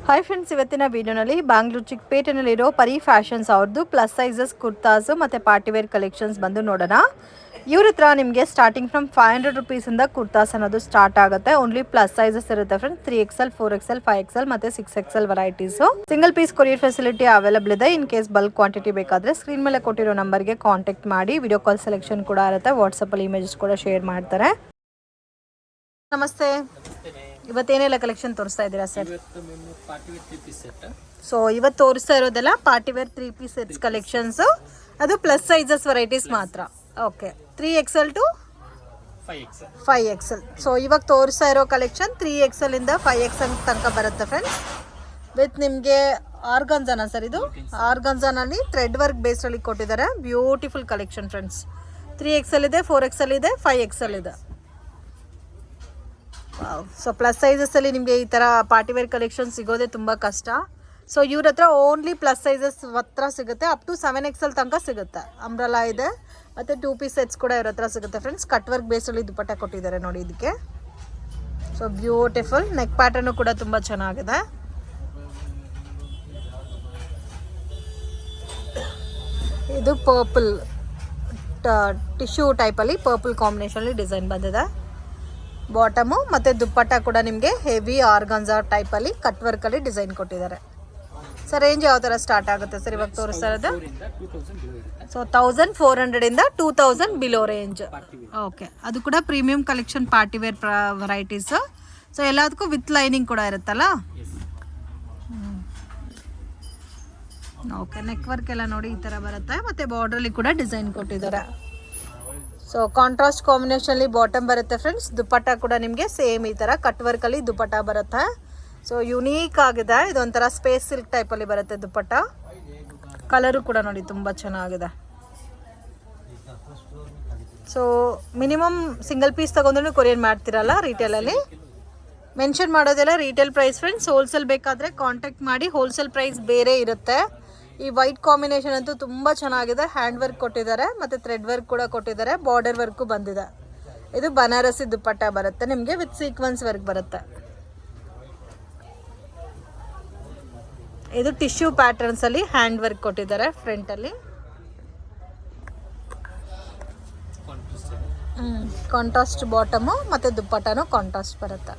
Hi friends, ಇವತ್ತಿನ ವಿಡಿಯೋನಲ್ಲಿ ಬ್ಯಾಂಗ್ಳೂರ್ ಚಿಕ್ಕಪೇಟೆನಲ್ಲಿರೋ ಪರಿ ಫ್ಯಾಷನ್ಸ್ ಅವ್ರದ್ದು ಪ್ಲಸ್ ಸೈಜಸ್ ಕುರ್ತಾಸು ಮತ್ತು ಪಾರ್ಟಿವೇರ್ ಕಲೆಕ್ಷನ್ಸ್ ಬಂದು ನೋಡೋಣ. ಇವ್ರ ಹತ್ರ ನಿಮಗೆ ಸ್ಟಾರ್ಟಿಂಗ್ ಫ್ರಮ್ 500 ರುಪೀಸಿಂದ ಕುರ್ತಾಸ್ ಅನ್ನೋದು ಸ್ಟಾರ್ಟ್ ಆಗುತ್ತೆ. ಓನ್ಲಿ ಪ್ಲಸ್ ಸೈಜಸ್ ಇರುತ್ತೆ ಫ್ರೆಂಡ್ಸ್. 3XL, 4XL, 5XL ಮತ್ತು 6XL varieties. Single piece courier facility available ಇದೆ. ಇನ್ ಕೇಸ್ ಬಲ್ಕ್ ಕ್ವಾಂಟಿಟಿ ಬೇಕಾದರೆ ಸ್ಕ್ರೀನ್ ಮೇಲೆ ಕೊಟ್ಟಿರೋ ನಂಬರ್ಗೆ ಕಾಂಟ್ಯಾಕ್ಟ್ ಮಾಡಿ. ವಿಡಿಯೋ ಕಾಲ್ ಸೆಲೆಕ್ಷನ್ ಕೂಡ ಇರುತ್ತೆ. ವಾಟ್ಸಪ್ಪಲ್ಲಿ ಇಮೇಜಸ್ ಕೂಡ ಶೇರ್ ಮಾಡ್ತಾರೆ. ನಮಸ್ತೆ. ಇವತ್ತೇನೆಲ್ಲ ಕಲೆಕ್ಷನ್ ತೋರಿಸ್ತಾ ಇದ್ದೀರಾ ಸರ್? ಸೊ ಇವತ್ತು ತೋರಿಸ್ತಾ ಇರೋದೆಲ್ಲ ಪಾರ್ಟಿವೇರ್ 3 ಪೀಸ್ ಸೆಟ್ಸ್ ಕಲೆಕ್ಷನ್ಸು. ಅದು ಪ್ಲಸ್ ಸೈಜಸ್ ವೆರೈಟೀಸ್ ಮಾತ್ರ. Okay, 3XL to 5XL. So ಇವಾಗ ತೋರಿಸ್ತಾ ಇರೋ ಕಲೆಕ್ಷನ್ 3XL ಇಂದ 5XL ತನಕ ಬರುತ್ತೆ ಫ್ರೆಂಡ್ಸ್. ವಿತ್ ನಿಮಗೆ ಆರ್ಗನ್ಜಾನ ಸರ್, ಇದು ಆರ್ಗನ್ಜಾನಲ್ಲಿ ಥ್ರೆಡ್ ವರ್ಕ್ ಬೇಸ್ಡಲ್ಲಿ ಕೊಟ್ಟಿದ್ದಾರೆ. Beautiful collection friends. 3XL ಇದೆ, 4XL ಇದೆ, 5XL ಇದೆ. ಸೊ ಪ್ಲಸ್ ಸೈಜಸ್ಸಲ್ಲಿ ನಿಮಗೆ ಈ ಥರ ಪಾರ್ಟಿವೇರ್ ಕಲೆಕ್ಷನ್ ಸಿಗೋದೇ ತುಂಬ ಕಷ್ಟ. ಸೊ ಇವ್ರ ಹತ್ರ ಓನ್ಲಿ ಪ್ಲಸ್ ಸೈಜಸ್ ಹತ್ರ ಸಿಗುತ್ತೆ. ಅಪ್ ಟು 7XL ತನಕ ಸಿಗುತ್ತೆ. ಅಂಬ್ರಲಾ ಇದೆ ಮತ್ತು 2 ಪೀಸ್ ಸೆಟ್ಸ್ ಕೂಡ ಇವ್ರ ಹತ್ರ ಸಿಗುತ್ತೆ ಫ್ರೆಂಡ್ಸ್. ಕಟ್ ವರ್ಕ್ ಬೇಸಲ್ಲಿ ದುಪಟ್ಟ ಕೊಟ್ಟಿದ್ದಾರೆ ನೋಡಿ ಇದಕ್ಕೆ. ಸೊ ಬ್ಯೂಟಿಫುಲ್ ನೆಕ್ ಪ್ಯಾಟರ್ನು ಕೂಡ ತುಂಬ ಚೆನ್ನಾಗಿದೆ. ಇದು ಪರ್ಪಲ್ ಟಿಶ್ಯೂ ಟೈಪಲ್ಲಿ ಪರ್ಪಲ್ ಕಾಂಬಿನೇಷನಲ್ಲಿ ಡಿಸೈನ್ ಬಂದಿದೆ. ಬಾಟಮು ಮತ್ತು ದುಪ್ಪಟ್ಟ ಕೂಡ ನಿಮಗೆ ಹೆವಿ ಆರ್ಗನ್ಜಾ ಟೈಪಲ್ಲಿ ಕಟ್ ವರ್ಕಲ್ಲಿ ಡಿಸೈನ್ ಕೊಟ್ಟಿದ್ದಾರೆ. ಸರ್ ರೇಂಜ್ ಯಾವ ಥರ ಸ್ಟಾರ್ಟ್ ಆಗುತ್ತೆ ಸರ್ ಇವಾಗ ತೋರಿಸ್ತಾ ಇರೋದು? ಸೊ 1400ಇಂದ 2000 ಬಿಲೋ ರೇಂಜ್. ಓಕೆ, ಅದು ಕೂಡ premium collection party wear varieties. So ಎಲ್ಲದಕ್ಕೂ ವಿತ್ ಲೈನಿಂಗ್ ಕೂಡ ಇರುತ್ತಲ್ಲ. ಓಕೆ, ನೆಕ್ ವರ್ಕ್ ಎಲ್ಲ ನೋಡಿ ಈ ಥರ ಬರುತ್ತೆ. ಮತ್ತು ಬಾರ್ಡ್ರಲ್ಲಿ ಕೂಡ ಡಿಸೈನ್ ಕೊಟ್ಟಿದ್ದಾರೆ. ಸೊ ಕಾಂಟ್ರಾಸ್ಟ್ ಕಾಂಬಿನೇಷನಲ್ಲಿ ಬಾಟಮ್ ಬರುತ್ತೆ ಫ್ರೆಂಡ್ಸ್. ದುಪ್ಪಟ್ಟ ಕೂಡ ನಿಮಗೆ ಸೇಮ್ ಈ ಥರ ಕಟ್ ವರ್ಕಲ್ಲಿ ದುಪ್ಪಟ್ಟ ಬರುತ್ತೆ. ಸೊ ಯುನೀಕ್ ಆಗಿದೆ. ಇದೊಂಥರ ಸ್ಪೇಸ್ ಸಿಲ್ಕ್ ಟೈಪಲ್ಲಿ ಬರುತ್ತೆ ದುಪ್ಪಟ್ಟ. ಕಲರು ಕೂಡ ನೋಡಿ ತುಂಬ ಚೆನ್ನಾಗಿದೆ. ಸೊ ಮಿನಿಮಮ್ ಸಿಂಗಲ್ ಪೀಸ್ ತೊಗೊಂಡ್ರೂ ಕೊರಿಯರ್ ಮಾಡ್ತಿರಲ್ಲ ರಿಟೇಲಲ್ಲಿ. ಮೆನ್ಷನ್ ಮಾಡೋದೆಲ್ಲ ರಿಟೇಲ್ ಪ್ರೈಸ್ ಫ್ರೆಂಡ್ಸ್. ಹೋಲ್ಸೇಲ್ ಬೇಕಾದರೆ ಕಾಂಟ್ಯಾಕ್ಟ್ ಮಾಡಿ. ಹೋಲ್ಸೇಲ್ ಪ್ರೈಸ್ ಬೇರೆ ಇರುತ್ತೆ. ಈ ವೈಟ್ ಕಾಂಬಿನೇಷನ್ ಅಂತೂ ತುಂಬ ಚೆನ್ನಾಗಿದೆ. ಹ್ಯಾಂಡ್ ವರ್ಕ್ ಕೊಟ್ಟಿದ್ದಾರೆ ಮತ್ತು ಥ್ರೆಡ್ ವರ್ಕ್ ಕೂಡ ಕೊಟ್ಟಿದ್ದಾರೆ. ಬಾರ್ಡರ್ ವರ್ಕು ಬಂದಿದೆ. ಇದು ಬನಾರಸಿ ದುಪ್ಪಟ್ಟ ಬರುತ್ತೆ ನಿಮಗೆ ವಿತ್ ಸೀಕ್ವೆನ್ಸ್ ವರ್ಕ್ ಬರುತ್ತೆ. ಇದು ಟಿಶ್ಯೂ ಪ್ಯಾಟರ್ನ್ಸಲ್ಲಿ ಹ್ಯಾಂಡ್ ವರ್ಕ್ ಕೊಟ್ಟಿದ್ದಾರೆ ಫ್ರಂಟಲ್ಲಿ. ಕಾಂಟ್ರಾಸ್ಟ್ ಬಾಟಮು ಮತ್ತು ದುಪ್ಪಟ್ಟನೂ ಕಾಂಟ್ರಾಸ್ಟ್ ಬರುತ್ತೆ.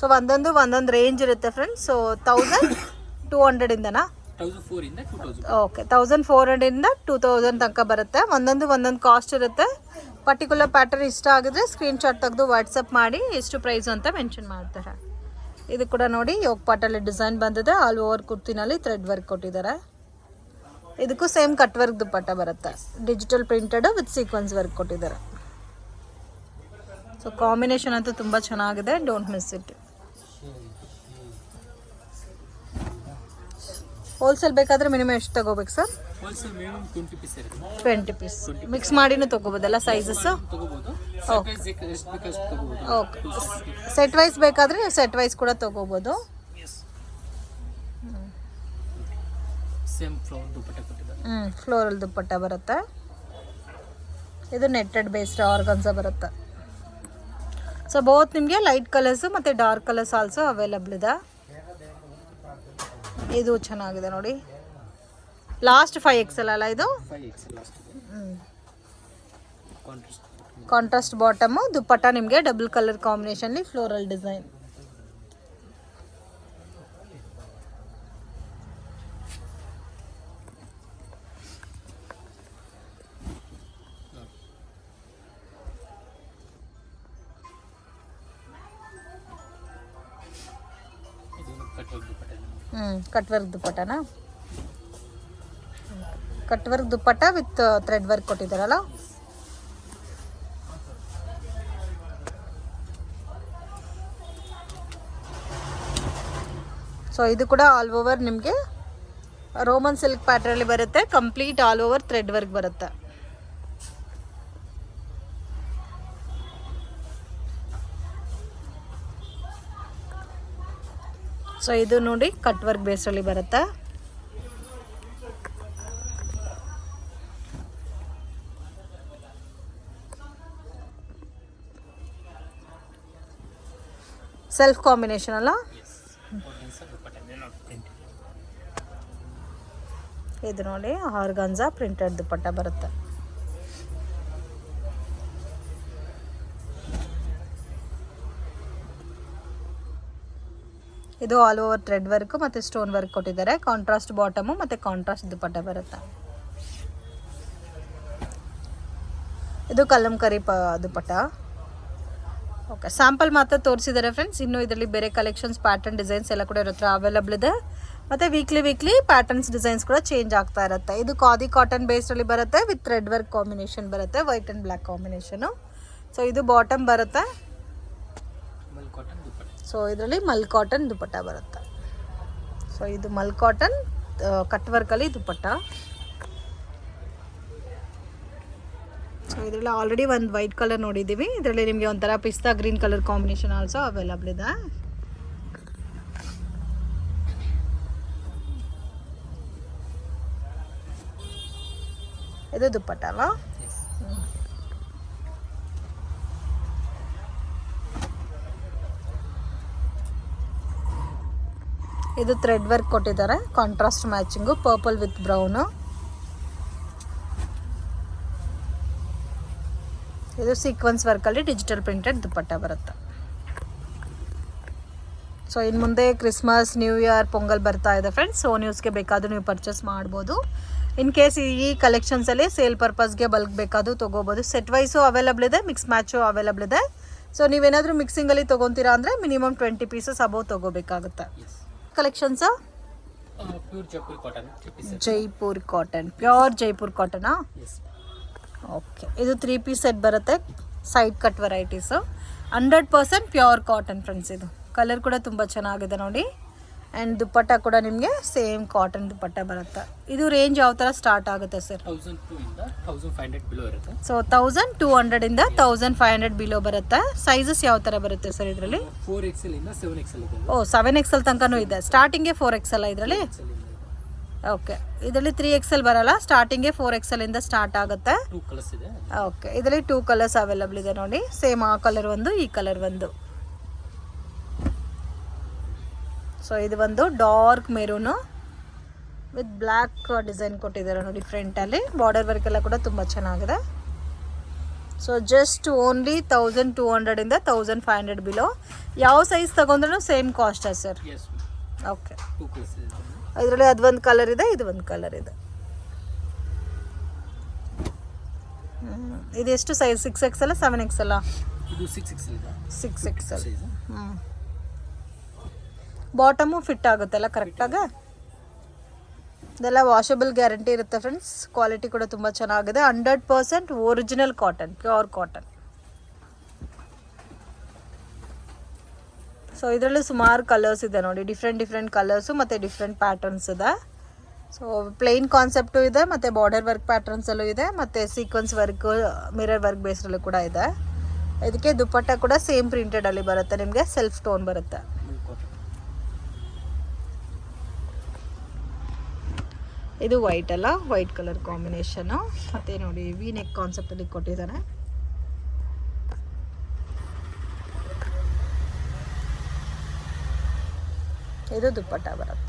ಸೊ ಒಂದೊಂದು ರೇಂಜ್ ಇರುತ್ತೆ ಫ್ರೆಂಡ್ಸ್. ಸೊ 1200ಇಂದನಾ? ಓಕೆ, 1400ಇಂದ 2000 ತನಕ ಬರುತ್ತೆ. ಒಂದೊಂದು ಕಾಸ್ಟ್ ಇರುತ್ತೆ. ಪರ್ಟಿಕ್ಯುಲರ್ ಪ್ಯಾಟರ್ನ್ ಇಷ್ಟ ಆಗಿದ್ರೆ ಸ್ಕ್ರೀನ್ಶಾಟ್ ತೆಗೆದು ವಾಟ್ಸಪ್ ಮಾಡಿ ಎಷ್ಟು ಪ್ರೈಸ್ ಅಂತ ಮೆನ್ಷನ್ ಮಾಡ್ತಾರೆ. ಇದು ಕೂಡ ನೋಡಿ ಯೋಗ್ ಪಾಟಲ್ಲಿ ಡಿಸೈನ್ ಬಂದಿದೆ. ಆಲ್ ಓವರ್ ಕುರ್ತಿನಲ್ಲಿ ಥ್ರೆಡ್ ವರ್ಕ್ ಕೊಟ್ಟಿದ್ದಾರೆ. ಇದಕ್ಕೂ ಸೇಮ್ ಕಟ್ ವರ್ಕ್ ದುಪ್ಪಟ್ಟ ಬರುತ್ತೆ. Digital printed with sequence work ಕೊಟ್ಟಿದ್ದಾರೆ. ಸೊ ಕಾಂಬಿನೇಷನ್ ಅಂತೂ ತುಂಬ ಚೆನ್ನಾಗಿದೆ. Don't miss it. ಹೋಲ್ಸೇಲ್ ಬೇಕಾದರೆ ಮಿನಿಮಮ್ ಎಷ್ಟು ತಗೋಬೇಕು ಸರ್? 20 ಪೀಸ್ ಮಿಕ್ಸ್ ಮಾಡಿನೂ ತೊಗೋಬೋದಲ್ಲ ಸೈಜಸ್? ಓಕೆ, ಸೆಟ್ ವೈಸ್ ಬೇಕಾದರೆ ಸೆಟ್ ವೈಸ್ ಕೂಡ ತೊಗೋಬೋದು. ಫ್ಲೋರಲ್ ದುಪ್ಪಟ್ಟ ಬರುತ್ತೆ. ಇದು ನೆಟ್ಟೆಡ್ ಬೇಸ್ಡ್ ಆರ್ಗನ್ಸಾ ಬರುತ್ತೆ. ಸೊ ಬೋತ್ ನಿಮಗೆ ಲೈಟ್ ಕಲರ್ಸು ಮತ್ತು ಡಾರ್ಕ್ ಕಲರ್ಸ್ ಆಲ್ಸೋ ಅವೈಲಬಲ್ ಇದೆ. ಇದು ಚೆನ್ನಾಗಿದೆ ನೋಡಿ. ಲಾಸ್ಟ್ 5XL ಅಲ್ಲ ಇದು? ಕಾಂಟ್ರಾಸ್ಟ್ ಬಾಟಮು, ದುಪ್ಪಟ್ಟ ನಿಮಗೆ ಡಬಲ್ ಕಲರ್ ಕಾಂಬಿನೇಷನ್ಲಿ ಫ್ಲೋರಲ್ ಡಿಸೈನ್. ಕಟ್ ವರ್ಕ್ ದುಪ್ಪಟ್ಟನಾ? Cut work dupatta with thread work ಕೊಟ್ಟಿದ್ದಾರಲ್ಲ. ಸೊ ಇದು ಕೂಡ ಆಲ್ ಓವರ್ ನಿಮಗೆ ರೋಮನ್ ಸಿಲ್ಕ್ ಪ್ಯಾಟ್ರಲ್ಲಿ ಬರುತ್ತೆ. Complete all over thread work ಬರುತ್ತೆ. ಸೊ ಇದು ನೋಡಿ ಕಟ್ ವರ್ಕ್ ಬೇಸಲ್ಲಿ ಬರುತ್ತೆ. ಸೆಲ್ಫ್ ಕಾಂಬಿನೇಷನ್ ಅಲ್ಲ. ಇದು ನೋಡಿ ಆರ್ಗಾನ್ಜಾ ಪ್ರಿಂಟೆಡ್ ದುಪ್ಪಟ್ಟ ಬರುತ್ತೆ. ಇದು ಆಲ್ ಓವರ್ ಥ್ರೆಡ್ ವರ್ಕ್ ಮತ್ತು ಸ್ಟೋನ್ ವರ್ಕ್ ಕೊಟ್ಟಿದ್ದಾರೆ. ಕಾಂಟ್ರಾಸ್ಟ್ ಬಾಟಮು ಮತ್ತು ಕಾಂಟ್ರಾಸ್ಟ್ ದುಪ್ಪಟ್ಟ ಬರುತ್ತೆ. ಇದು ಕಲಂಕರಿ ದುಪ್ಪಟ್ಟ. ಓಕೆ, ಸ್ಯಾಂಪಲ್ ಮಾತ್ರ ತೋರಿಸಿದ್ದಾರೆ ಫ್ರೆಂಡ್ಸ್. ಇನ್ನು ಇದರಲ್ಲಿ ಬೇರೆ ಕಲೆಕ್ಷನ್ಸ್, ಪ್ಯಾಟರ್ನ್, ಡಿಸೈನ್ಸ್ ಎಲ್ಲ ಕೂಡ ಇರೋ ಹತ್ರ ಅವೈಲಬಲ್ ಇದೆ. ಮತ್ತು ವೀಕ್ಲಿ ಪ್ಯಾಟರ್ನ್ಸ್, ಡಿಸೈನ್ಸ್ ಕೂಡ ಚೇಂಜ್ ಆಗ್ತಾ ಇರುತ್ತೆ. ಇದು ಖಾದಿ ಕಾಟನ್ ಬೇಸ್ಡಲ್ಲಿ ಬರುತ್ತೆ ವಿತ್ ಥ್ರೆಡ್ ವರ್ಕ್ ಕಾಂಬಿನೇಷನ್ ಬರುತ್ತೆ, white and black combination. So ಇದು ಬಾಟಮ್ ಬರುತ್ತೆ. ಸೊ ಇದರಲ್ಲಿ ಮಲ್ ಕಾಟನ್ ದುಪ್ಪಟ್ಟ ಬರುತ್ತೆ. ಸೊ ಇದು ಮಲ್ ಕಾಟನ್ ಕಟ್ ವರ್ಕಲ್ಲಿ ದುಪ್ಪಟ್ಟ. ಸೊ ಇದರಲ್ಲಿ ಆಲ್ರೆಡಿ ಒಂದು ವೈಟ್ ಕಲರ್ ನೋಡಿದ್ದೀವಿ. ಇದರಲ್ಲಿ ನಿಮಗೆ ಒಂಥರ ಪಿಸ್ತಾ green colour combination also available ಇದೆ. ಇದು ದುಪ್ಪಟ್ಟ ಅಲ್ವಾ? ಇದು ಥ್ರೆಡ್ ವರ್ಕ್ ಕೊಟ್ಟಿದ್ದಾರೆ, contrast matching, purple with brown. ಇದು ಸೀಕ್ವೆನ್ಸ್ ವರ್ಕಲ್ಲಿ ಡಿಜಿಟಲ್ ಪ್ರಿಂಟೆಡ್ ದುಪ್ಪಟ್ಟ ಬರುತ್ತೆ. ಸೊ ಇನ್ನು ಮುಂದೆ ಕ್ರಿಸ್ಮಸ್, ನ್ಯೂ ಇಯರ್, ಪೊಂಗಲ್ ಬರ್ತಾ ಇದೆ ಫ್ರೆಂಡ್ಸ್. ಸೊ ನ್ಯೂಸ್ಗೆ ಬೇಕಾದರೂ ನೀವು ಪರ್ಚೇಸ್ ಮಾಡ್ಬೋದು. ಇನ್ ಕೇಸ್ ಈ ಕಲೆಕ್ಷನ್ಸಲ್ಲಿ ಸೇಲ್ ಪರ್ಪಸ್ಗೆ ಬಲ್ಕ್ ಬೇಕಾದರೂ ತೊಗೋಬೋದು. ಸೆಟ್ ವೈಸು ಅವೈಲಬಲ್ ಇದೆ, ಮಿಕ್ಸ್ ಮ್ಯಾಚು ಅವೈಲಬಲ್ ಇದೆ. ಸೊ ನೀವೇನಾದರೂ ಮಿಕ್ಸಿಂಗಲ್ಲಿ ತೊಗೊತೀರಾ ಅಂದರೆ ಮಿನಿಮಮ್ 20 ಪೀಸಸ್ ಅಬೌವ್ ತೊಗೋಬೇಕಾಗುತ್ತೆ. Collections Jaipur cotton, pure Jaipur ಕಾಟನಾ? ಓಕೆ, ಇದು 3 ಪೀಸ್ ಸೆಟ್ ಬರುತ್ತೆ. Side cut varieties, 100% pure cotton friends. ಇದು ಕಲರ್ ಕೂಡ ತುಂಬ ಚೆನ್ನಾಗಿದೆ ನೋಡಿ. ಆ್ಯಂಡ್ ದುಪ್ಪಟ್ಟ ಕೂಡ ನಿಮಗೆ ಸೇಮ್ ಕಾಟನ್ ದುಪ್ಪಟ್ಟ ಬರುತ್ತೆ. ಇದು ರೇಂಜ್ ಯಾವ ಥರ ಸ್ಟಾರ್ಟ್ ಆಗುತ್ತೆ ಸರ್? 1200 ಬಿಲೋ ಇರುತ್ತೆ. ಸೊ 1200 ಇಂದ 1500 ಬಿಲೋ ಬರುತ್ತೆ. ಸೈಜಸ್ ಯಾವ ಥರ ಬರುತ್ತೆ ಸರ್ ಇದರಲ್ಲಿ? 4XL ಇಂದ 7XL ಇದೆ. ಓ, 7XL ತನಕನೂ ಇದೆ. ಸ್ಟಾರ್ಟಿಂಗ್ಗೆ 4XL ಇದರಲ್ಲಿ? ಓಕೆ, ಇದರಲ್ಲಿ 3XL ಬರಲ್ಲ, ಸ್ಟಾರ್ಟಿಂಗ್ಗೆ 4XL ಇಂದ ಸ್ಟಾರ್ಟ್ ಆಗುತ್ತೆ. 2 ಕಲರ್ಸ್ ಇದೆ. ಓಕೆ, ಇದರಲ್ಲಿ 2 ಕಲರ್ಸ್ ಅವೈಲಬಲ್ ಇದೆ ನೋಡಿ. ಸೇಮ್ ಆ ಕಲರ್ ಒಂದು, ಈ ಕಲರ್ ಒಂದು. ಸೊ ಇದು ಒಂದು dark maroon with black design ಕೊಟ್ಟಿದ್ದಾರೆ ನೋಡಿ ಫ್ರಂಟಲ್ಲಿ. ಬಾರ್ಡರ್ ವರ್ಕ್ ಎಲ್ಲ ಕೂಡ ತುಂಬ ಚೆನ್ನಾಗಿದೆ. ಸೊ ಜಸ್ಟ್ ಓನ್ಲಿ 1200 ಇಂದ 1500 ಬಿಲೋ. ಯಾವ ಸೈಜ್ ತಗೊಂಡ್ರೂ ಸೇಮ್ ಕಾಸ್ಟಾ ಸರ್? ಓಕೆ, 2 ಕಲರ್ಸ್ ಇದೆ. ಇದರಲ್ಲಿ ಅದೊಂದು ಕಲರ್ ಇದೆ, ಇದು ಒಂದು ಕಲರ್ ಇದೆ. ಇದು ಎಷ್ಟು ಸೈಜ್? 6XL 7XL? ಇದು 6XL ಇದೆ. 6XL. ಬಾಟಮು ಫಿಟ್ ಆಗುತ್ತಲ್ಲ ಕರೆಕ್ಟಾಗ? ಇದೆಲ್ಲ ವಾಷಬಲ್ ಗ್ಯಾರಂಟಿ ಇರುತ್ತೆ ಫ್ರೆಂಡ್ಸ್. ಕ್ವಾಲಿಟಿ ಕೂಡ ತುಂಬ ಚೆನ್ನಾಗಿದೆ. 100% original cotton, pure cotton. So ಇದರಲ್ಲಿ ಸುಮಾರು ಕಲರ್ಸ್ ಇದೆ ನೋಡಿ, ಡಿಫ್ರೆಂಟ್ ಕಲರ್ಸು ಮತ್ತು ಡಿಫ್ರೆಂಟ್ ಪ್ಯಾಟರ್ನ್ಸ್ ಇದೆ. ಸೊ ಪ್ಲೇನ್ ಕಾನ್ಸೆಪ್ಟು ಇದೆ, ಮತ್ತು ಬಾರ್ಡರ್ ವರ್ಕ್ ಪ್ಯಾಟರ್ನ್ಸಲ್ಲೂ ಇದೆ, ಮತ್ತು ಸೀಕ್ವೆನ್ಸ್ ವರ್ಕ್, ಮಿರರ್ ವರ್ಕ್ ಬೇಸ್ರಲ್ಲೂ ಕೂಡ ಇದೆ. ಇದಕ್ಕೆ ದುಪ್ಪಟ್ಟ ಕೂಡ ಸೇಮ್ ಪ್ರಿಂಟೆಡಲ್ಲಿ ಬರುತ್ತೆ ನಿಮಗೆ, ಸೆಲ್ಫ್ ಟೋನ್ ಬರುತ್ತೆ. ಇದು ವೈಟ್ ಅಲ್ಲ, ವೈಟ್ ಕಲರ್ ಕಾಂಬಿನೇಷನು. ಮತ್ತು ನೋಡಿ ವಿ ನೆಕ್ ಕಾನ್ಸೆಪ್ಟಲ್ಲಿ ಕೊಟ್ಟಿದ್ದಾನೆ. ಇದು ದುಪ್ಪಟ್ಟ ಬರುತ್ತೆ.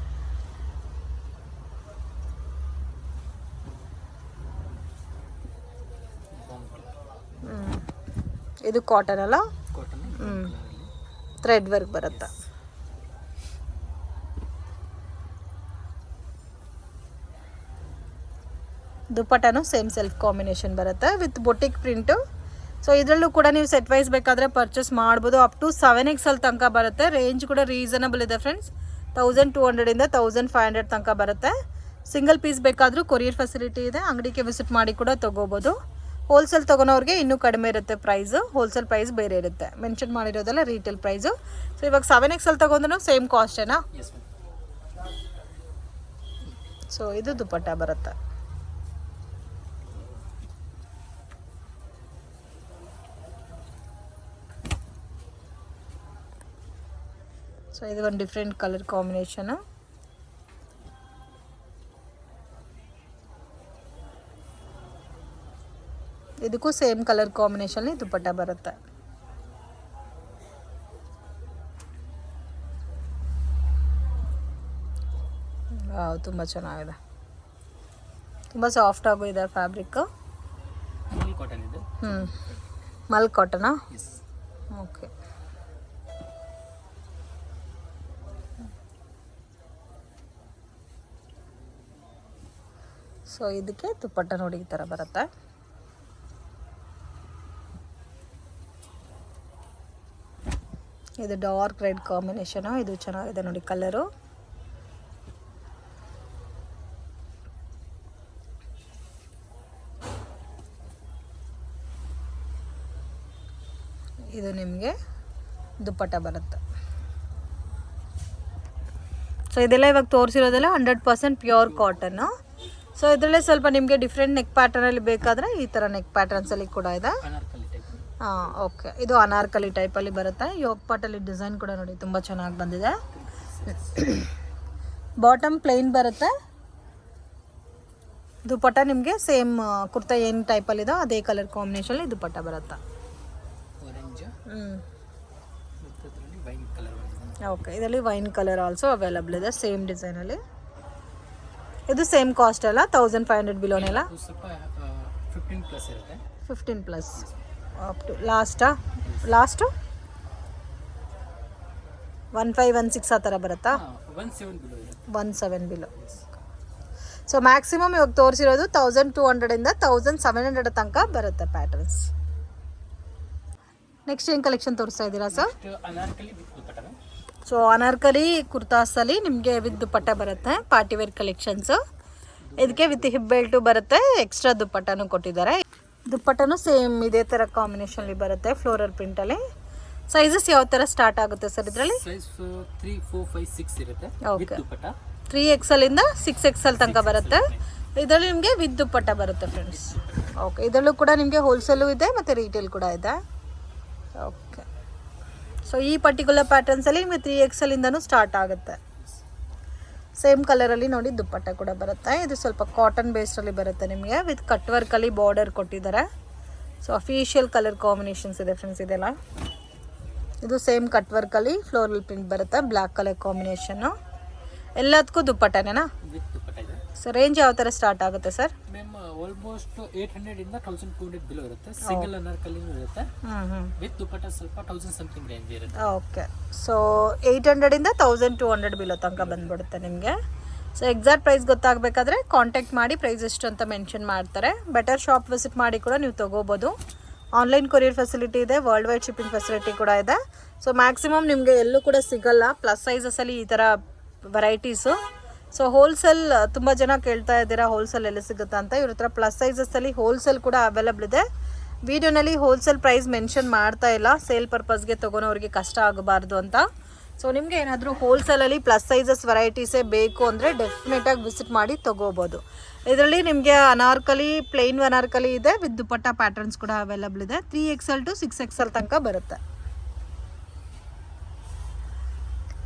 ಇದು ಕಾಟನ್ ಅಲ್ಲ? ಥ್ರೆಡ್ ವರ್ಕ್ ಬರುತ್ತೆ. ದುಪ್ಪಟ್ಟನು ಸೇಮ್ ಸೆಲ್ಫ್ ಕಾಂಬಿನೇಷನ್ ಬರುತ್ತೆ ವಿತ್ ಬೊಟಿಕ್ ಪ್ರಿಂಟು. ಸೊ ಇದರಲ್ಲೂ ಕೂಡ ನೀವು ಸೆಟ್ ವೈಸ್ ಬೇಕಾದರೆ ಪರ್ಚೇಸ್ ಮಾಡ್ಬೋದು. ಅಪ್ ಟು 7XL ತನಕ ಬರುತ್ತೆ. ರೇಂಜ್ ಕೂಡ ರೀಸನಬಲ್ ಇದೆ ಫ್ರೆಂಡ್ಸ್. 1200 ಇಂದ 1500 ತನಕ ಬರುತ್ತೆ. ಸಿಂಗಲ್ ಪೀಸ್ ಬೇಕಾದರೂ ಕೊರಿಯರ್ ಫೆಸಿಲಿಟಿ ಇದೆ. ಅಂಗಡಿಗೆ ವಿಸಿಟ್ ಮಾಡಿ ಕೂಡ ತೊಗೋಬೋದು. ಹೋಲ್ಸೇಲ್ ತೊಗೊಳೋರಿಗೆ ಇನ್ನೂ ಕಡಿಮೆ ಇರುತ್ತೆ ಪ್ರೈಸು. ಹೋಲ್ಸೇಲ್ ಪ್ರೈಸ್ ಬೇರೆ ಇರುತ್ತೆ. ಮೆನ್ಷನ್ ಮಾಡಿರೋದೆಲ್ಲ ರೀಟೇಲ್ ಪ್ರೈಸು. ಸೊ ಇವಾಗ 7XL ತೊಗೊಂಡ್ರೂ ಸೇಮ್ ಕಾಸ್ಟೇನಾ? ಸೊ ಇದು ದುಪ್ಪಟ್ಟ ಬರುತ್ತೆ. ಸೊ ಇದು ಒಂದು ಡಿಫ್ರೆಂಟ್ ಕಲರ್ ಕಾಂಬಿನೇಷನು. ಇದಕ್ಕೂ ಸೇಮ್ ಕಲರ್ ಕಾಂಬಿನೇಷನ್ ದುಪ್ಪಟ್ಟ ಬರುತ್ತೆ. ತುಂಬ ಚೆನ್ನಾಗಿದೆ, ತುಂಬ ಸಾಫ್ಟ್ ಆಗು ಇದೆ ಫ್ಯಾಬ್ರಿಕ್. ಮಲ್ ಕಾಟನ್ ಇದೆ. ಮಲ್ ಕಾಟನಾ? ಎಸ್. ಓಕೆ. ಸೊ ಇದಕ್ಕೆ ದುಪ್ಪಟ್ಟ ನೋಡಿ ಈ ಥರ ಬರುತ್ತೆ. ಇದು ಡಾರ್ಕ್ ರೆಡ್ ಕಾಂಬಿನೇಷನು, ಇದು ಚೆನ್ನಾಗಿದೆ ನೋಡಿ ಕಲರು. ಇದು ನಿಮಗೆ ದುಪ್ಪಟ್ಟ ಬರುತ್ತೆ. ಸೊ ಇದೆಲ್ಲ ಇವಾಗ ತೋರಿಸಿರೋದೆಲ್ಲ 100% ಪ್ಯೂರ್ ಕಾಟನ್ನು. ಸೊ ಇದರಲ್ಲೇ ಸ್ವಲ್ಪ ನಿಮಗೆ ಡಿಫ್ರೆಂಟ್ ನೆಕ್ ಪ್ಯಾಟರ್ನಲ್ಲಿ ಬೇಕಾದರೆ ಈ ಥರ ನೆಕ್ ಪ್ಯಾಟರ್ನ್ಸಲ್ಲಿ ಕೂಡ ಇದೆ. ಅನಾರ್ಕಲಿ ಟೈಪ್. ಹಾಂ, ಓಕೆ. ಇದು ಅನಾರ್ಕಲಿ ಟೈಪಲ್ಲಿ ಬರುತ್ತೆ. ಯೋಗ್ ಪಾಟಲ್ಲಿ ಡಿಸೈನ್ ಕೂಡ ನೋಡಿ ತುಂಬ ಚೆನ್ನಾಗಿ ಬಂದಿದೆ. ಬಾಟಮ್ ಪ್ಲೇನ್ ಬರುತ್ತೆ. ದುಪ್ಪಟ್ಟ ನಿಮಗೆ ಸೇಮ್ ಕುರ್ತಾ ಏನು ಟೈಪಲ್ಲಿದೋ ಅದೇ ಕಲರ್ ಕಾಂಬಿನೇಷನಲ್ಲಿ ದುಪ್ಪಟ್ಟ ಬರುತ್ತೆ. ಆರೆಂಜ್. ಮತ್ತು ಅದರಲ್ಲಿ ವೈನ್ ಕಲರ್ ಬಂದಿದೆ. ಓಕೆ, ಇದರಲ್ಲಿ ವೈನ್ ಕಲರ್ ಆಲ್ಸೋ ಅವೈಲಬಲ್ ಇದೆ ಸೇಮ್ ಡಿಸೈನಲ್ಲಿ. ಇದು ಸೇಮ್ ಕಾಸ್ಟ್ ಅಲ್ಲ, 1500 ಬಿಲೋನೆಲ್ಲ. ಇದು ಸ್ವಲ್ಪ 15 ಪ್ಲಸ್ ಇರುತ್ತೆ. 15 ಪ್ಲಸ್ ಅಪ್ ಟು ಲಾಸ್ಟು 1516 ಆ ಥರ ಬರುತ್ತಾ? 17 ಬಿಲೋ ಇರುತ್ತೆ. 17 ಬಿಲೋ. ಸೊ ಮ್ಯಾಕ್ಸಿಮಮ್ ಇವಾಗ ತೋರಿಸಿರೋದು 1200ಇಂದ 1700 ತನಕ ಬರುತ್ತೆ ಪ್ಯಾಟರ್ನ್ಸ್. ನೆಕ್ಸ್ಟ್ ಏನು ಕಲೆಕ್ಷನ್ ತೋರಿಸ್ತಾ ಇದ್ದೀರಾ sir? Anarkali with dupatta. So Anarkali ಕುರ್ತಾಸಲ್ಲಿ ನಿಮಗೆ ವಿತ್ ದುಪ್ಪಟ್ಟ ಬರುತ್ತೆ, ಪಾರ್ಟಿ ವೇರ್ ಕಲೆಕ್ಷನ್ಸು. ಇದಕ್ಕೆ ವಿತ್ ಹಿಪ್ ಬೆಲ್ಟು ಬರುತ್ತೆ, ಎಕ್ಸ್ಟ್ರಾ ದುಪ್ಪಟ್ಟನೂ ಕೊಟ್ಟಿದ್ದಾರೆ. ದುಪ್ಪಟ್ಟನೂ ಸೇಮ್ ಇದೇ ಥರ ಕಾಂಬಿನೇಷನಲ್ಲಿ ಬರುತ್ತೆ, ಫ್ಲೋರಲ್ ಪ್ರಿಂಟಲ್ಲಿ. ಸೈಜಸ್ ಯಾವ ಥರ ಸ್ಟಾರ್ಟ್ ಆಗುತ್ತೆ ಸರ್ ಇದರಲ್ಲಿ? ಸೈಜ್ 3, 4, 5, 6 ಇರುತ್ತೆ. ಓಕೆ. ದುಪ್ಪಟ್ಟ 3XL ಇಂದ 6XL ತನಕ ಬರುತ್ತೆ. ಇದರಲ್ಲಿ ನಿಮಗೆ ವಿತ್ ದುಪ್ಪಟ್ಟ ಬರುತ್ತೆ ಫ್ರೆಂಡ್ಸ್. ಓಕೆ, ಇದರಲ್ಲೂ ಕೂಡ ನಿಮಗೆ ಹೋಲ್ಸೇಲು ಇದೆ ಮತ್ತು ರೀಟೇಲ್ ಕೂಡ ಇದೆ. ಓಕೆ. ಸೊ ಈ ಪರ್ಟಿಕ್ಯುಲರ್ ಪ್ಯಾಟರ್ನ್ಸಲ್ಲಿ ನಿಮಗೆ 3XL ಇಂದನೂ ಸ್ಟಾರ್ಟ್ ಆಗುತ್ತೆ. ಸೇಮ್ ಕಲರಲ್ಲಿ ನೋಡಿ ದುಪ್ಪಟ್ಟ ಕೂಡ ಬರುತ್ತೆ. ಇದು ಸ್ವಲ್ಪ ಕಾಟನ್ ಬೇಸ್ಡಲ್ಲಿ ಬರುತ್ತೆ ನಿಮಗೆ, ವಿತ್ ಕಟ್ ವರ್ಕಲ್ಲಿ ಬಾರ್ಡರ್ ಕೊಟ್ಟಿದ್ದಾರೆ. ಸೊ ಅಫಿಷಿಯಲ್ ಕಲರ್ ಕಾಂಬಿನೇಷನ್ಸ್ ಇದೆ ಫ್ರೆಂಡ್ಸ್ ಇದೆಲ್ಲ. ಇದು ಸೇಮ್ ಕಟ್ ವರ್ಕಲ್ಲಿ ಫ್ಲೋರಲ್ ಪ್ರಿಂಟ್ ಬರುತ್ತೆ, ಬ್ಲ್ಯಾಕ್ ಕಲರ್ ಕಾಂಬಿನೇಷನ್ನು. ಎಲ್ಲದಕ್ಕೂ ದುಪ್ಪಟ್ಟನೇನಾ? ವಿತ್ ದುಪ್ಪಟ್ಟ ಇದೆ. ಸೊ ರೇಂಜ್ ಯಾವ ಥರ ಸ್ಟಾರ್ಟ್ ಆಗುತ್ತೆ ಸರ್? ಮ್ಯಾಮ್ ಆಲ್ಮೋಸ್ಟ್ 800 ಇಂದ 1200 ಬಿಲೋ ಇರುತ್ತೆ. ಸಿಂಗಲ್ ಅನಾರ್ಕಲಿನೂ ಇರುತ್ತೆ. ವಿತ್ ದುಪ್ಪಟ್ಟ ಸ್ವಲ್ಪ 1000 ಸಮಥಿಂಗ್ ರೇಂಜ್ ಇರುತ್ತೆ. ಓಕೆ. ಸೊ 800 ಇಂದ 1200 ಬಿಲೋ ತನಕ ಬಂದ್ಬಿಡುತ್ತೆ ನಿಮಗೆ. ಸೊ ಎಕ್ಸಾಕ್ಟ್ ಪ್ರೈಸ್ ಗೊತ್ತಾಗಬೇಕಾದ್ರೆ ಕಾಂಟ್ಯಾಕ್ಟ್ ಮಾಡಿ ಪ್ರೈಸ್ ಎಷ್ಟು ಅಂತ ಮೆನ್ಷನ್ ಮಾಡ್ತಾರೆ. ಬೆಟರ್ ಶಾಪ್ ವಿಸಿಟ್ ಮಾಡಿ ಕೂಡ ನೀವು ತೊಗೋಬೋದು. ಆನ್ಲೈನ್ ಕೊರಿಯರ್ ಫೆಸಿಲಿಟಿ ಇದೆ, ವರ್ಲ್ಡ್ ವೈಡ್ ಶಿಪ್ಪಿಂಗ್ ಫೆಸಿಲಿಟಿ ಕೂಡ ಇದೆ. ಸೊ ಮ್ಯಾಕ್ಸಿಮಮ್ ನಿಮಗೆ ಎಲ್ಲೂ ಕೂಡ ಸಿಗಲ್ಲ ಪ್ಲಸ್ ಸೈಜಸಲ್ಲಿ ಈ ಥರ ವೆರೈಟೀಸು. ಸೊ ಹೋಲ್ಸೇಲ್ ತುಂಬ ಜನ ಕೇಳ್ತಾ ಇದ್ದೀರಾ ಹೋಲ್ಸೇಲ್ ಎಲ್ಲಿ ಸಿಗುತ್ತಾ ಅಂತ. ಇವ್ರ ಹತ್ರ ಪ್ಲಸ್ ಸೈಜಸ್ಸಲ್ಲಿ ಹೋಲ್ಸೇಲ್ ಕೂಡ ಅವೈಲಬಲ್ ಇದೆ. ವಿಡಿಯೋನಲ್ಲಿ ಹೋಲ್ಸೇಲ್ ಪ್ರೈಸ್ ಮೆನ್ಷನ್ ಮಾಡ್ತಾ ಇಲ್ಲ, ಸೇಲ್ ಪರ್ಪಸ್ಗೆ ತೊಗೊಳೋರಿಗೆ ಕಷ್ಟ ಆಗಬಾರ್ದು ಅಂತ. ಸೊ ನಿಮಗೆ ಏನಾದರೂ ಹೋಲ್ಸೇಲಲ್ಲಿ ಪ್ಲಸ್ ಸೈಜಸ್ ವೆರೈಟೀಸೇ ಬೇಕು ಅಂದರೆ ಡೆಫಿನೆಟಾಗಿ ವಿಸಿಟ್ ಮಾಡಿ ತೊಗೋಬೋದು. ಇದರಲ್ಲಿ ನಿಮಗೆ ಅನಾರ್ಕಲಿ ಪ್ಲೇನ್ ಅನಾರ್ಕಲಿ ಇದೆ, ವಿತ್ ದುಪ್ಪಟ್ಟ ಪ್ಯಾಟರ್ನ್ಸ್ ಕೂಡ ಅವೈಲಬಲ್ ಇದೆ. 3XL to 6XL ತನಕ ಬರುತ್ತೆ.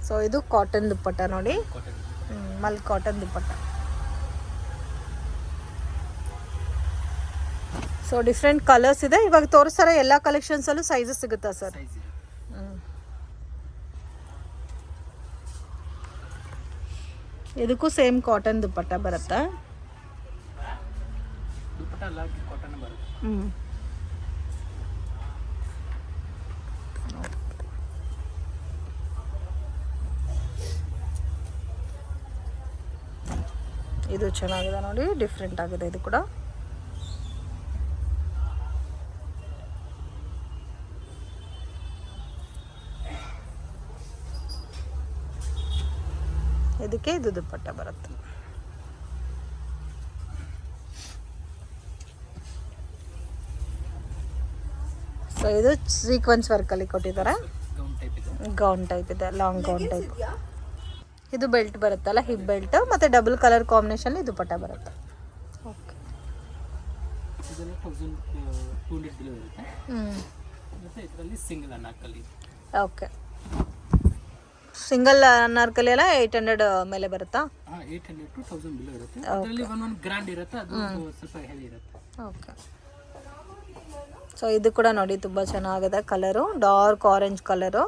ಸೊ ಇದು ಕಾಟನ್ ದುಪ್ಪಟ್ಟ ನೋಡಿ, ಮಲ್ ಕಾಟನ್ ದುಪ್ಪಟ್ಟ. ಸೊ ಡಿಫ್ರೆಂಟ್ ಕಲರ್ಸ್ ಇದೆ. ಇವಾಗ ತೋರಿಸ್ತಾರೆ ಎಲ್ಲ ಕಲೆಕ್ಷನ್ಸಲ್ಲೂ ಸೈಜಸ್ ಸಿಗುತ್ತಾ ಸರ್? ಇದಕ್ಕೂ ಸೇಮ್ ಕಾಟನ್ ದುಪ್ಪಟ್ಟ ಬರುತ್ತೆ. ದುಪ್ಪಟ್ಟ ಲಾಗಿ ಕಾಟನ್ ಬರುತ್ತೆ. ಇದು ಚೆನ್ನಾಗಿದೆ ನೋಡಿ, ಡಿಫ್ರೆಂಟ್ ಆಗಿದೆ ಇದು ಕೂಡ. ಇದಕ್ಕೆ ಇದು ದುಪ್ಪಟ್ಟ ಬರುತ್ತೆ. ಸೊ ಇದು ಸೀಕ್ವೆನ್ಸ್ ವರ್ಕಲ್ಲಿ ಕೊಟ್ಟಿದ್ದಾರೆ. ಗೌನ್ ಟೈಪ್ ಇದೆ, ಲಾಂಗ್ ಗೌನ್ ಟೈಪ್. ಇದು ಬೆಲ್ಟ್ ಬರುತ್ತಲ್ಲ, ಹಿಪ್ ಬೆಲ್ಟ್ ಮತ್ತು ಡಬಲ್ ಕಲರ್ ಕಾಂಬಿನೇಷನ್ ದುಪ್ಪಟ್ಟ ಬರುತ್ತೆ. ಓಕೆ. ಇದೆಲ್ಲ 1200 ಬಿಲೋ ಇರುತ್ತೆ. ಮತ್ತು ಇದರಲ್ಲಿ single Anarkali. Okay. Single Anarkali ಎಲ್ಲ 800 ಮೇಲೆ ಬರುತ್ತಾ? 800 to 1000 ಬಿಲೋ ಇರುತ್ತೆ. ಅದರಲ್ಲಿ ಒಂದೊಂದು ಗ್ರ್ಯಾಂಡ್ ಇರುತ್ತೆ, ಅದು ಸ್ವಲ್ಪ ಹೆವಿ ಇರುತ್ತೆ. ಓಕೆ. ಸೊ ಇದು ಕೂಡ ನೋಡಿ ತುಂಬ ಚೆನ್ನಾಗಿದೆ colour, dark orange colour.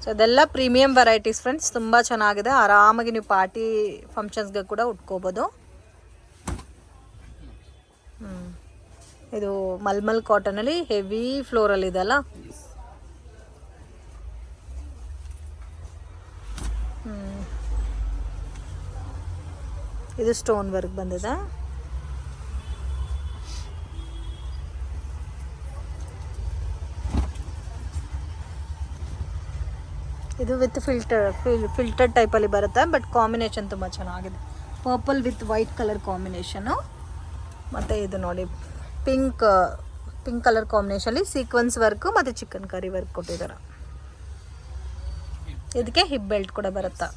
So ಇದೆಲ್ಲ ಪ್ರೀಮಿಯಂ ವೆರೈಟೀಸ್ ಫ್ರೆಂಡ್ಸ್, ತುಂಬ ಚೆನ್ನಾಗಿದೆ. ಆರಾಮಾಗಿ ನೀವು ಪಾರ್ಟಿ ಫಂಕ್ಷನ್ಸ್ಗೆ ಕೂಡ ಉಟ್ಕೋಬೋದು. ಇದು ಮಲ್ಮಲ್ ಕಾಟನಲ್ಲಿ ಹೆವಿ ಫ್ಲೋರಲ್ಲಿ ಇದೆ ಅಲ್ಲ. ಇದು ಸ್ಟೋನ್ ವರ್ಕ್ ಬಂದಿದೆ. ಇದು ವಿತ್ ಫಿಲ್ಟರ್ ಟೈಪಲ್ಲಿ ಬರುತ್ತೆ, ಬಟ್ ಕಾಂಬಿನೇಷನ್ ತುಂಬ ಚೆನ್ನಾಗಿದೆ. Purple with white colour combination. ಮತ್ತು ಇದು ನೋಡಿ ಪಿಂಕ್ ಕಲರ್ ಕಾಂಬಿನೇಷನಲ್ಲಿ ಸೀಕ್ವೆನ್ಸ್ ವರ್ಕು ಮತ್ತು ಚಿಕನ್ ಕರಿ ವರ್ಕ್ ಕೊಟ್ಟಿದ್ದಾರೆ. ಇದಕ್ಕೆ ಹಿಪ್ ಬೆಲ್ಟ್ ಕೂಡ ಬರುತ್ತೆ.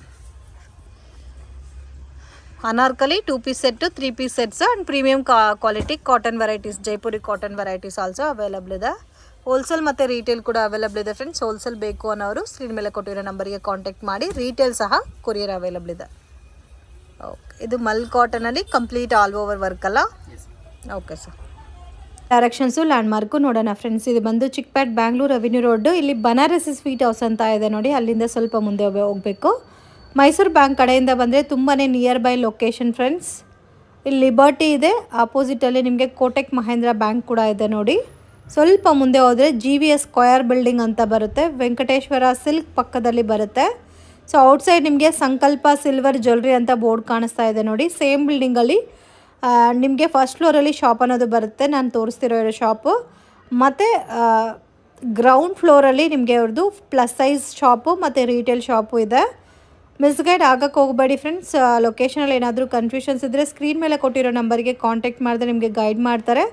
Anarkali 2 piece set, 3 piece sets and premium quality cotton varieties, Jaipuri cotton varieties also available ಇದೆ. ಹೋಲ್ಸೇಲ್ ಮತ್ತು ರೀಟೇಲ್ ಕೂಡ ಅವೈಲಬಲ್ ಇದೆ ಫ್ರೆಂಡ್ಸ್. ಹೋಲ್ಸೇಲ್ ಬೇಕು ಅನ್ನೋರು ಸ್ಕ್ರೀನ್ ಮೇಲೆ ಕೊಟ್ಟಿರೋ ನಂಬರಿಗೆ ಕಾಂಟ್ಯಾಕ್ಟ್ ಮಾಡಿ. ರೀಟೇಲ್ ಸಹ ಕೊರಿಯರ್ ಅವೈಲಬಲ್ ಇದೆ. ಓಕೆ, ಇದು ಮಲ್ ಕಾಟನಲ್ಲಿ ಕಂಪ್ಲೀಟ್ ಆಲ್ ಓವರ್ ವರ್ಕ್ ಅಲ್ಲ. Okay sir. ಡೈರೆಕ್ಷನ್ಸು ಲ್ಯಾಂಡ್ಮಾರ್ಕು ನೋಡೋಣ ಫ್ರೆಂಡ್ಸ್. ಇದು ಬಂದು ಚಿಕ್ಪೇಟ್ ಬ್ಯಾಂಗ್ಳೂರು ರೆವಿನ್ಯೂ ರೋಡು. ಇಲ್ಲಿ ಬನಾರಸಿ ಸ್ವೀಟ್ ಹೌಸ್ ಅಂತ ಇದೆ ನೋಡಿ, ಅಲ್ಲಿಂದ ಸ್ವಲ್ಪ ಮುಂದೆ ಹೋಗಬೇಕು. ಮೈಸೂರು ಬ್ಯಾಂಕ್ ಕಡೆಯಿಂದ ಬಂದರೆ ತುಂಬಾ ನಿಯರ್ ಬೈ ಲೊಕೇಶನ್ ಫ್ರೆಂಡ್ಸ್. ಇಲ್ಲಿ ಲಿಬರ್ಟಿ ಇದೆ, ಆಪೋಸಿಟಲ್ಲಿ ನಿಮಗೆ ಕೋಟೆಕ್ ಮಹೇಂದ್ರ ಬ್ಯಾಂಕ್ ಕೂಡ ಇದೆ ನೋಡಿ. ಸ್ವಲ್ಪ ಮುಂದೆ ಹೋದರೆ GVS ಸ್ಕ್ವಯರ್ ಬಿಲ್ಡಿಂಗ್ ಅಂತ ಬರುತ್ತೆ. ವೆಂಕಟೇಶ್ವರ ಸಿಲ್ಕ್ ಪಕ್ಕದಲ್ಲಿ ಬರುತ್ತೆ. ಸೊ ಔಟ್ಸೈಡ್ ನಿಮಗೆ ಸಂಕಲ್ಪ ಸಿಲ್ವರ್ ಜ್ಯುವೆಲ್ರಿ ಅಂತ ಬೋರ್ಡ್ ಕಾಣಿಸ್ತಾ ಇದೆ ನೋಡಿ. ಸೇಮ್ ಬಿಲ್ಡಿಂಗಲ್ಲಿ ನಿಮಗೆ ಫಸ್ಟ್ ಫ್ಲೋರಲ್ಲಿ ಶಾಪ್ ಅನ್ನೋದು ಬರುತ್ತೆ, ನಾನು ತೋರಿಸ್ತಿರೋ ಶಾಪು. ಮತ್ತು ಗ್ರೌಂಡ್ ಫ್ಲೋರಲ್ಲಿ ನಿಮಗೆ ಅವ್ರದ್ದು ಪ್ಲಸ್ ಸೈಜ್ ಶಾಪು ಮತ್ತು ರೀಟೇಲ್ ಶಾಪು ಇದೆ. ಮಿಸ್ಗೈಡ್ ಆಗಕ್ಕೆ ಹೋಗಬೇಡಿ ಫ್ರೆಂಡ್ಸ್. ಲೊಕೇಶನಲ್ಲಿ ಏನಾದರೂ ಕನ್ಫ್ಯೂಷನ್ಸ್ ಇದ್ದರೆ ಸ್ಕ್ರೀನ್ ಮೇಲೆ ಕೊಟ್ಟಿರೋ ನಂಬರಿಗೆ ಕಾಂಟ್ಯಾಕ್ಟ್ ಮಾಡಿದ್ರೆ ನಿಮಗೆ ಗೈಡ್ ಮಾಡ್ತಾರೆ.